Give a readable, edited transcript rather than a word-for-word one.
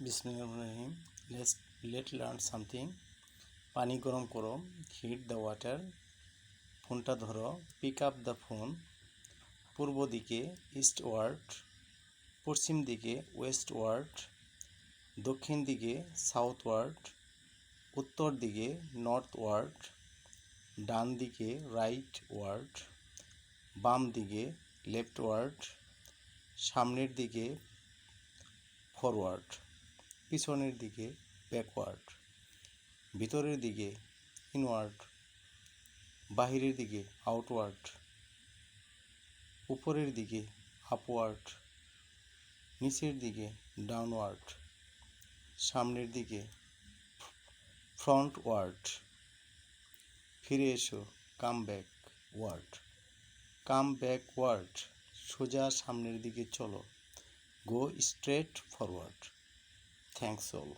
Bismillahirrahmanirrahim. Let's learn something. পানি গরম করো, হিট দ্য ওয়াটার। ফোনটা ধরো, পিক আপ দ্য ফোন। পূর্ব দিকে ইস্টওয়ার্ড, পশ্চিম দিকে ওয়েস্টওয়ার্ড, দক্ষিণ দিকে সাউথওয়ার্ড, উত্তর দিকে নর্থওয়ার্ড, ডান দিকে রাইটওয়ার্ড, বাম দিকে লেফটওয়ার্ড, সামনের দিকে ফরওয়ার্ড, পিছনের দিকে ব্যাকওয়ার্ড, ভিতরের দিকে ইনওয়ার্ড, বাহিরের দিকে আউটওয়ার্ড, উপরের দিকে আপওয়ার্ড, নিচের দিকে ডাউনওয়ার্ড, সামনের দিকে ফ্রন্টওয়ার্ড। ফিরে এসো, কাম ব্যাকওয়ার্ড। কাম ব্যাকওয়ার্ড, সোজা সামনের দিকে চলো, go straight forward. Thanks all.